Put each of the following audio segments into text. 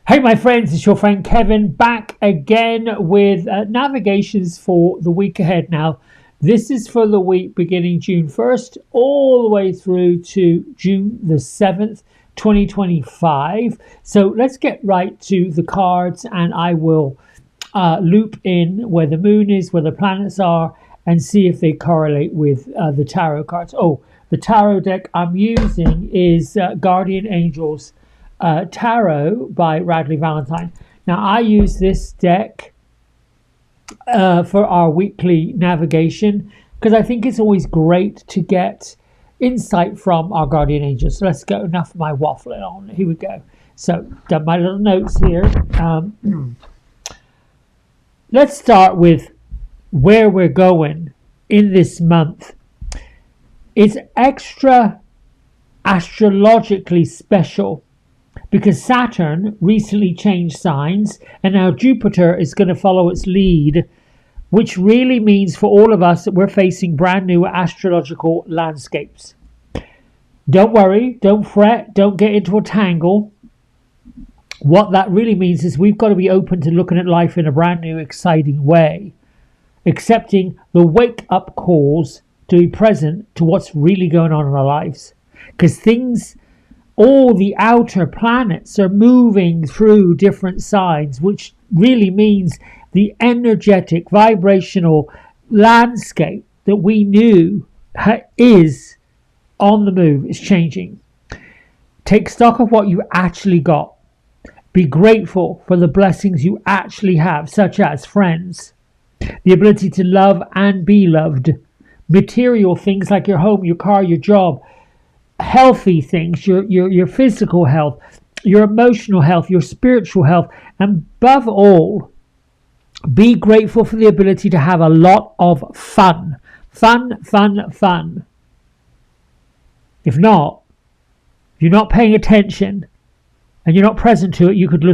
Hey, my friends, it's your friend Kevin back again with navigations for the week ahead. Now, this is for the week beginning June 1st all the way through to June the 7th, 2025. So let's get right to the cards, and I will loop in where the moon is, where the planets are, and see if they correlate with the tarot cards. Oh, the tarot deck I'm using is Guardian Angels Tarot by Radley Valentine. Now, I use this deck for our weekly navigation because I think it's always great to get insight from our guardian angels. So let's go. Enough of my waffling on. Here we go. So, done my little notes here. Let's start with where we're going in this month. It's extra astrologically special because Saturn recently changed signs and now Jupiter is going to follow its lead, which really means for all of us that we're facing brand new astrological landscapes. Don't worry, don't fret, don't get into a tangle. What that really means is we've got to be open to looking at life in a brand new, exciting way, accepting the wake-up calls to be present to what's really going on in our lives. Because all the outer planets are moving through different signs, which really means the energetic, vibrational landscape that we knew is on the move is changing. Take stock of what you actually got. Be grateful for the blessings you actually have, such as friends, the ability to love and be loved, material things like your home, your car, your job, healthy things, your physical health, your emotional health, your spiritual health, and above all, be grateful for the ability to have a lot of fun. Fun. If you're not paying attention and you're not present to it, you could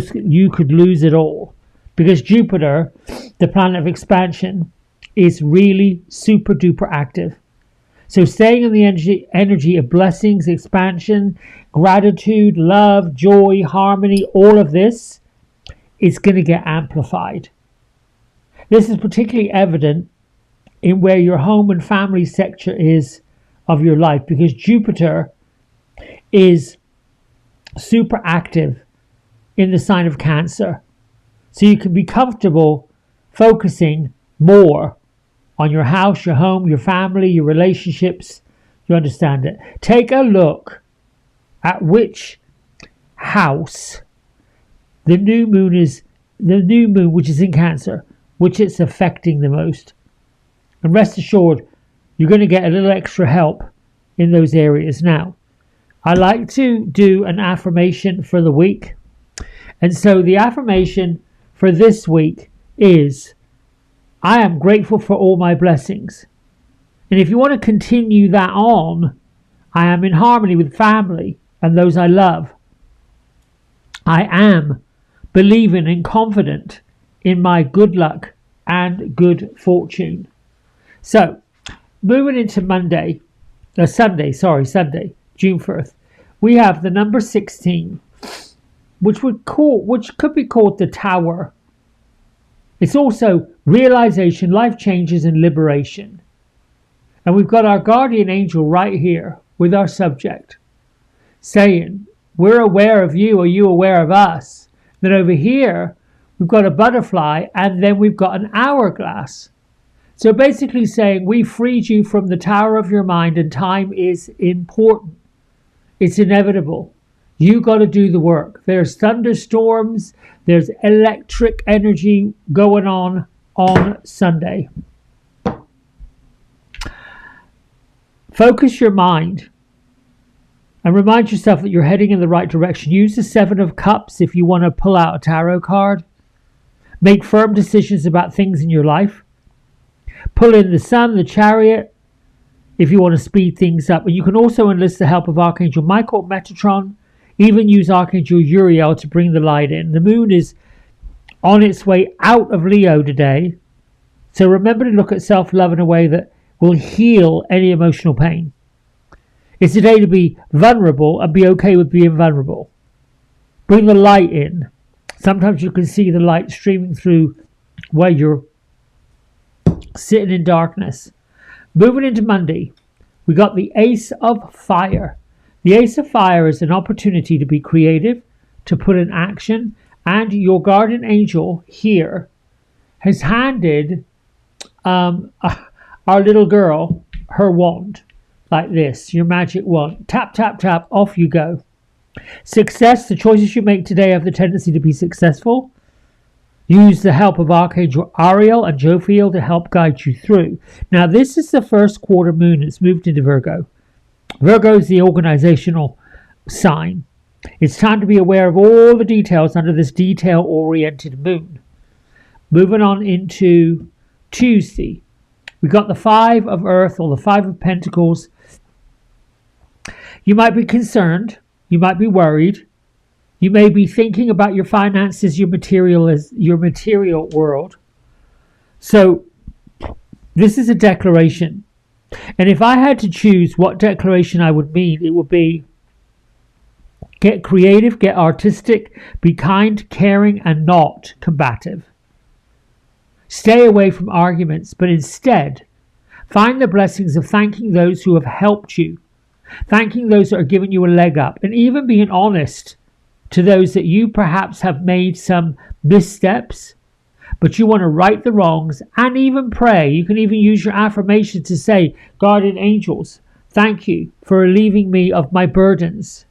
lose it all. Because Jupiter, the planet of expansion, is really super duper active. So staying in the energy of blessings, expansion, gratitude, love, joy, harmony, all of this is going to get amplified. This is particularly evident in where your home and family sector is of your life, because Jupiter is super active in the sign of Cancer. So you can be comfortable focusing more on your house, your home, your family, your relationships. You understand it. Take a look at which house the new moon, which is in Cancer, which it's affecting the most. And rest assured, you're going to get a little extra help in those areas. Now, I like to do an affirmation for the week. And so the affirmation for this week is, I am grateful for all my blessings. And if you want to continue that on, I am in harmony with family and those I love. I am believing and confident in my good luck and good fortune. So, moving into Sunday, June 1st, we have the number 16, which could be called the Tower. It's also realization, life changes, and liberation. And we've got our guardian angel right here with our subject saying, we're aware of you. Are you aware of us? Then over here, we've got a butterfly, and then we've got an hourglass. So basically saying, we freed you from the tower of your mind, and time is important. It's inevitable. You got to do the work. There's thunderstorms. There's electric energy going on Sunday. Focus your mind and remind yourself that you're heading in the right direction. Use the 7 of Cups if you want to pull out a tarot card. Make firm decisions about things in your life. Pull in the Sun, the Chariot, if you want to speed things up. And you can also enlist the help of Archangel Michael, Metatron, even use Archangel Uriel to bring the light in. The moon is on its way out of Leo today. So remember to look at self-love in a way that will heal any emotional pain. It's a day to be vulnerable and be okay with being vulnerable. Bring the light in. Sometimes you can see the light streaming through where you're sitting in darkness. Moving into Monday, we got the Ace of Fire. The Ace of Fire is an opportunity to be creative, to put in action, and your guardian angel here has handed our little girl her wand, like this, your magic wand. Tap, tap, tap, off you go. Success, the choices you make today have the tendency to be successful. Use the help of Archangel Ariel and Jophiel to help guide you through. Now, this is the first quarter moon. It's moved into Virgo. Virgo is the organizational sign. It's time to be aware of all the details under this detail-oriented moon. Moving on into Tuesday. We got the Five of Earth, or the Five of Pentacles. You might be concerned. You might be worried. You may be thinking about your finances, your material world. So this is a declaration. And if I had to choose what declaration I would mean, it would be get creative, get artistic, be kind, caring, and not combative. Stay away from arguments, but instead find the blessings of thanking those who have helped you, thanking those that are giving you a leg up, and even being honest to those that you perhaps have made some missteps, but you want to right the wrongs, and even pray. You can even use your affirmation to say, guardian angels, thank you for relieving me of my burdens.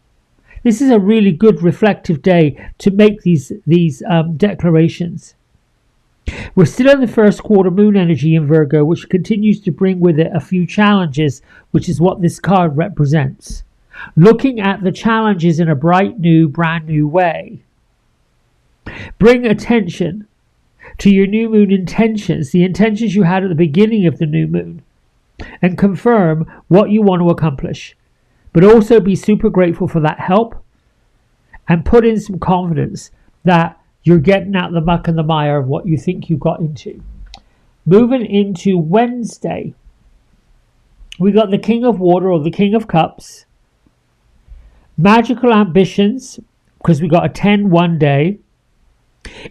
This is a really good reflective day to make these declarations. We're still in the first quarter moon energy in Virgo, which continues to bring with it a few challenges, which is what this card represents. Looking at the challenges in a bright new, brand new way. Bring attention to your new moon intentions, the intentions you had at the beginning of the new moon, and confirm what you want to accomplish. But also be super grateful for that help and put in some confidence that you're getting out the muck and the mire of what you think you got into. Moving into Wednesday, we got the King of Water, or the King of Cups. Magical ambitions, because we got a 10-1 day.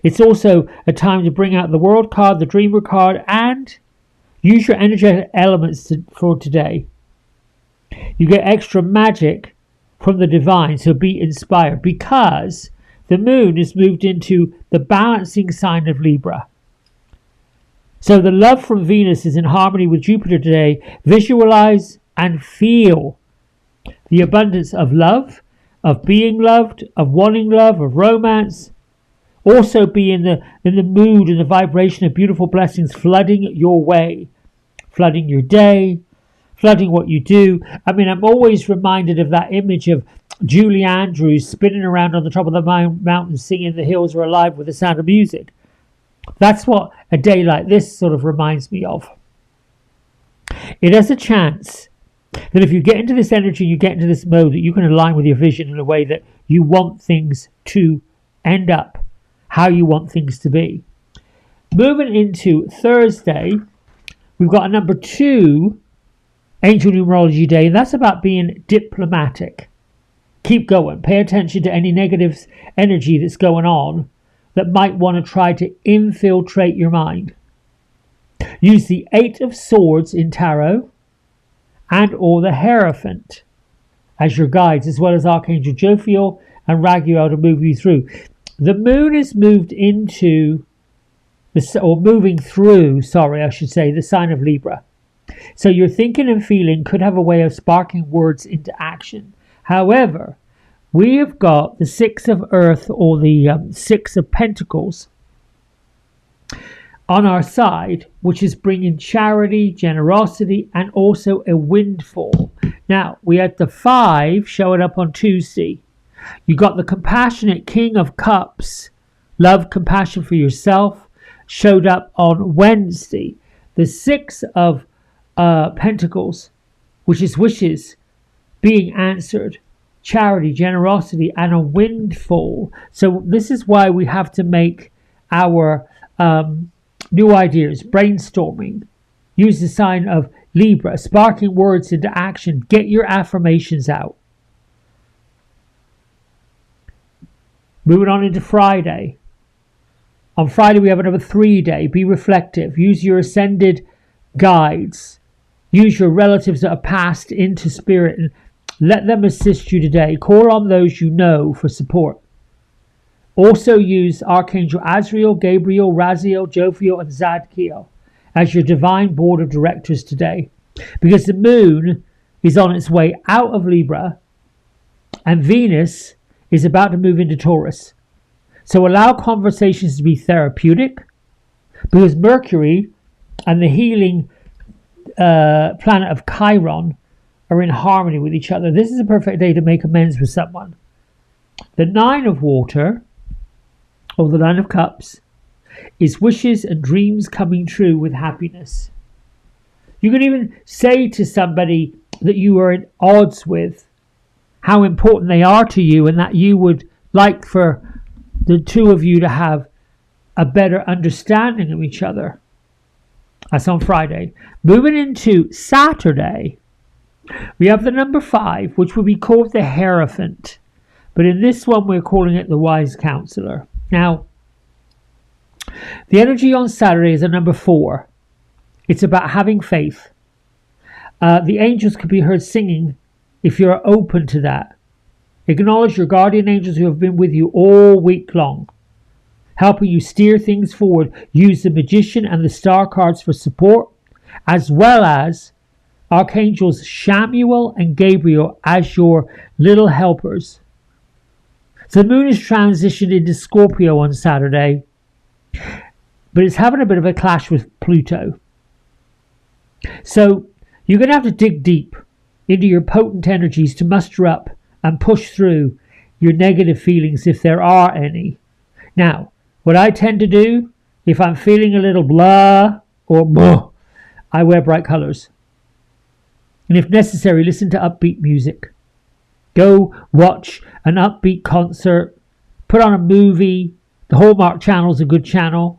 It's also a time to bring out the World card, the Dreamer card, and use your energetic elements for today. You get extra magic from the divine, so be inspired, because the moon is moved into the balancing sign of Libra. So the love from Venus is in harmony with Jupiter today. Visualize and feel the abundance of love, of being loved, of wanting love, of romance. Also be in the mood and the vibration of beautiful blessings flooding your way, flooding your day, flooding what you do. I mean, I'm always reminded of that image of Julie Andrews spinning around on the top of the mountain singing "The Hills Are Alive" with the sound of music. That's what a day like this sort of reminds me of. It has a chance that if you get into this energy, you get into this mode, that you can align with your vision in a way that you want things to end up, how you want things to be. Moving into Thursday, we've got a number 2 Angel Numerology Day. That's about being diplomatic. Keep going. Pay attention to any negative energy that's going on that might want to try to infiltrate your mind. Use the 8 of Swords in Tarot and or the Hierophant as your guides, as well as Archangel Jophiel and Raguel to move you through. The moon is moved into, the sign of Libra. So your thinking and feeling could have a way of sparking words into action. However, we have got the 6 of Earth, or the 6 of Pentacles on our side, which is bringing charity, generosity, and also a windfall. Now, we had the 5 showing up on Tuesday. You got the compassionate King of Cups, love, compassion for yourself, showed up on Wednesday. The 6 of Pentacles, which is wishes being answered, charity, generosity, and a windfall. So this is why we have to make our new ideas, brainstorming. Use the sign of Libra, sparking words into action. Get your affirmations out. Moving on into Friday. On Friday, we have another 3-day. Be reflective. Use your ascended guides. Use your relatives that are passed into spirit and let them assist you today. Call on those you know for support. Also use Archangel Azrael, Gabriel, Raziel, Jophiel, and Zadkiel as your divine board of directors today. Because the moon is on its way out of Libra and Venus is about to move into Taurus. So allow conversations to be therapeutic because Mercury and the healing planet of Chiron are in harmony with each other. This is a perfect day to make amends with someone. The 9 of water, or the 9 of cups, is wishes and dreams coming true with happiness. You can even say to somebody that you are at odds with how important they are to you and that you would like for the two of you to have a better understanding of each other. That's on Friday. Moving into Saturday, we have the number 5, which will be called the Hierophant. But in this one, we're calling it the Wise Counselor. Now, the energy on Saturday is a number 4. It's about having faith. The angels could be heard singing if you're open to that. Acknowledge your guardian angels who have been with you all week long, helping you steer things forward. Use the Magician and the Star cards for support, as well as Archangels Chamuel and Gabriel as your little helpers. So the moon is transitioned into Scorpio on Saturday, but it's having a bit of a clash with Pluto. So you're going to have to dig deep into your potent energies to muster up and push through your negative feelings if there are any. Now, what I tend to do, if I'm feeling a little blah or blah, I wear bright colours. And if necessary, listen to upbeat music. Go watch an upbeat concert. Put on a movie. The Hallmark Channel is a good channel.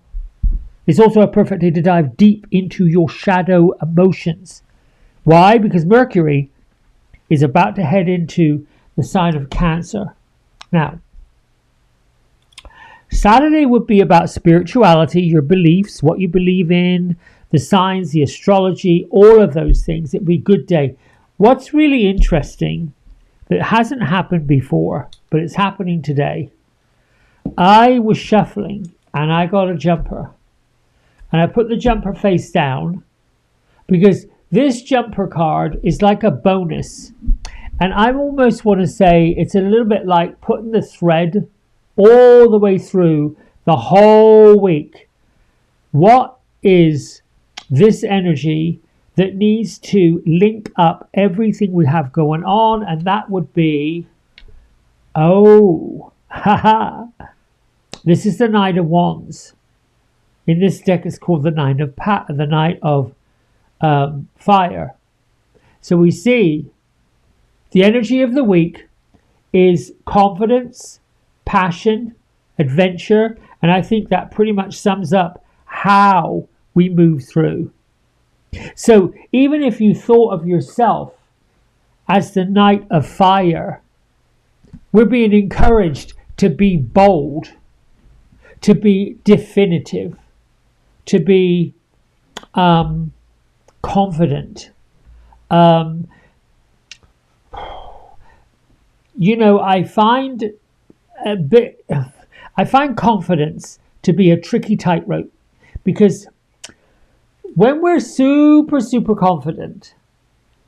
It's also a perfect day to dive deep into your shadow emotions. Why? Because Mercury is about to head into the sign of Cancer. Now, Saturday would be about spirituality, your beliefs, what you believe in, the signs, the astrology, all of those things. It'd be a good day. What's really interesting that hasn't happened before, but it's happening today. I was shuffling and I got a jumper. And I put the jumper face down because this jumper card is like a bonus. And I almost want to say it's a little bit like putting the thread all the way through the whole week. What is this energy that needs to link up everything we have going on? And that would be, this is the Knight of Wands. In this deck, it's called the Knight of Fire. So we see the energy of the week is confidence, passion, adventure, and I think that pretty much sums up how we move through. So even if you thought of yourself as the Knight of Fire, we're being encouraged to be bold, to be definitive, to be confident. I find confidence to be a tricky tightrope because when we're super confident,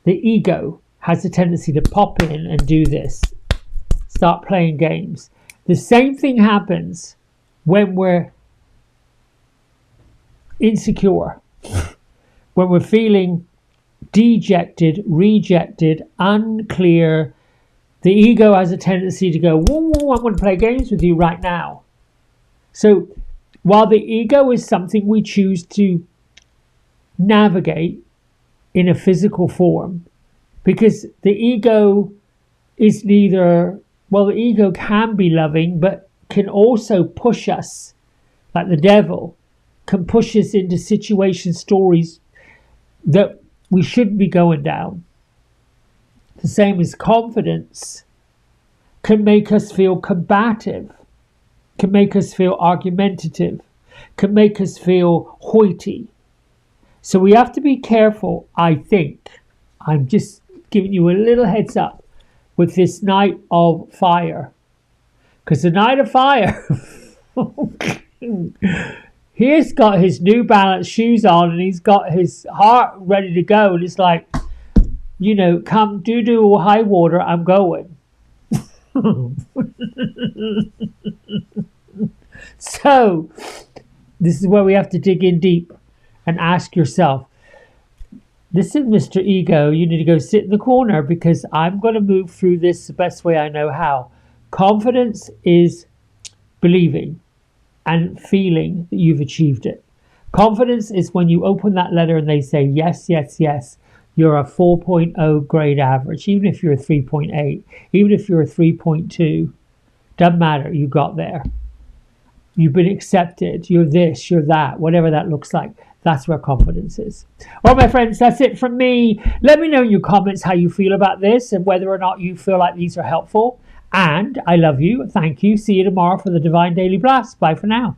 the ego has a tendency to pop in and do this, start playing games. The same thing happens when we're insecure, when we're feeling dejected, rejected, unclear. The ego has a tendency to go, whoa, I want to play games with you right now. So while the ego is something we choose to navigate in a physical form, because the ego is the ego can be loving, but can also push us, like the devil, can push us into situations, stories that we shouldn't be going down. The same as confidence can make us feel combative, can make us feel argumentative, can make us feel hoity. So we have to be careful, I think. I'm just giving you a little heads up with this Knight of Fire. Because the Knight of Fire, he's got his New Balance shoes on and he's got his heart ready to go. And it's like, you know, come do or high water, I'm going. So, this is where we have to dig in deep and ask yourself, listen, Mr. Ego, you need to go sit in the corner because I'm going to move through this the best way I know how. Confidence is believing and feeling that you've achieved it. Confidence is when you open that letter and they say, yes, yes, yes, you're a 4.0 grade average, even if you're a 3.8, even if you're a 3.2, doesn't matter, you got there. You've been accepted, you're this, you're that, whatever that looks like. That's where confidence is. Well, my friends, that's it from me. Let me know in your comments how you feel about this and whether or not you feel like these are helpful. And I love you. Thank you. See you tomorrow for the Divine Daily Blast. Bye for now.